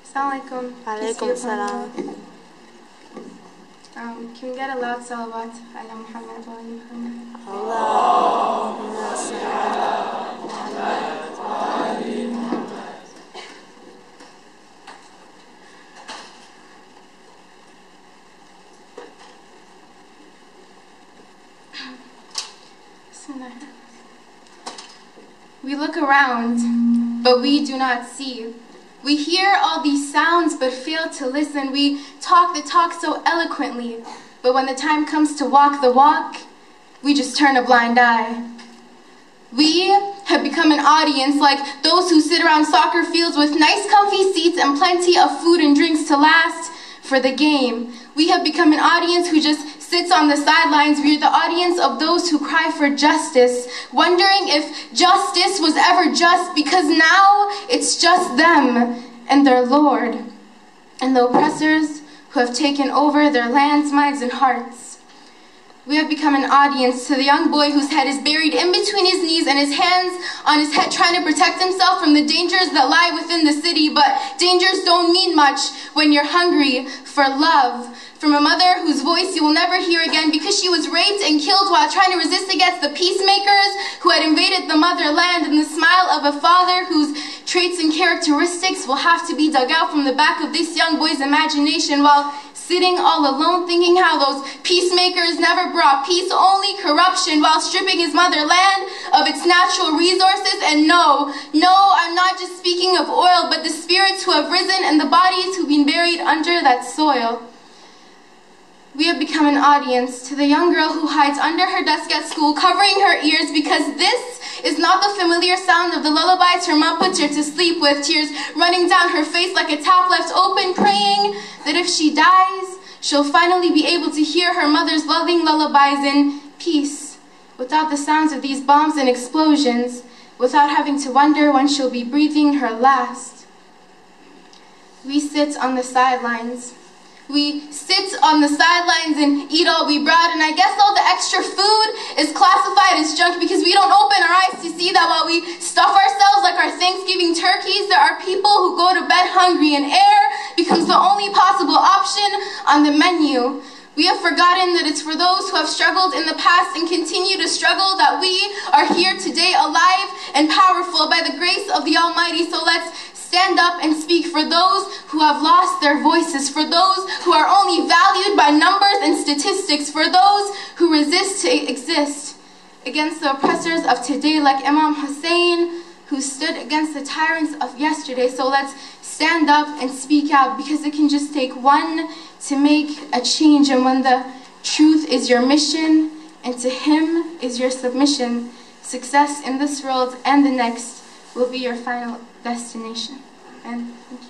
Assalamualaikum. Alaikum salam. Can we get a loud salawat ala Muhammad wa ali Muhammad? Allahumma salli ala Muhammad wa ali Muhammad. We look around, but we do not see. We hear all these sounds, but fail to listen. We talk the talk so eloquently, but when the time comes to walk the walk, we just turn a blind eye. We have become an audience like those who sit around soccer fields with nice comfy seats and plenty of food and drinks to last for the game. We have become an audience who just sits on the sidelines. We are the audience of those who cry for justice, wondering if justice was ever just, because now it's just them and their Lord, and the oppressors who have taken over their lands, minds, and hearts. We have become an audience to the young boy whose head is buried in between his knees and his hands on his head, trying to protect himself from the dangers that lie within the city. But dangers don't mean much when you're hungry for love. From a mother whose voice you will never hear again because she was raped and killed while trying to resist against the peacemakers who had invaded the motherland, and the smile of a father whose traits and characteristics will have to be dug out from the back of this young boy's imagination while sitting all alone thinking how those peacemakers never brought peace, only corruption, while stripping his motherland of its natural resources. And no, I'm not just speaking of oil, but the spirits who have risen and the bodies who've been buried under that soil. We have become an audience to the young girl who hides under her desk at school, covering her ears, because this is not the familiar sound of the lullabies her mom puts her to sleep with, tears running down her face like a tap left open, praying that if she dies, she'll finally be able to hear her mother's loving lullabies in peace, without the sounds of these bombs and explosions, without having to wonder when she'll be breathing her last. We sit on the sidelines. We sit on the sidelines and eat all we brought, and I guess all the extra food is classified as junk because we don't open our eyes to see that while we stuff ourselves like our Thanksgiving turkeys, there are people who go to bed hungry, and air becomes the only possible option on the menu. We have forgotten that it's for those who have struggled in the past and continue to struggle that we are here today, alive and powerful by the grace of the Almighty. So let's stand up and speak for those who have lost their voices, for those who are only valued by numbers and statistics, for those who resist to exist, against the oppressors of today like Imam Hussein, who stood against the tyrants of yesterday. So let's stand up and speak out, because it can just take one to make a change. And when the truth is your mission and to Him is your submission, success in this world and the next will be your final destination. And thank you.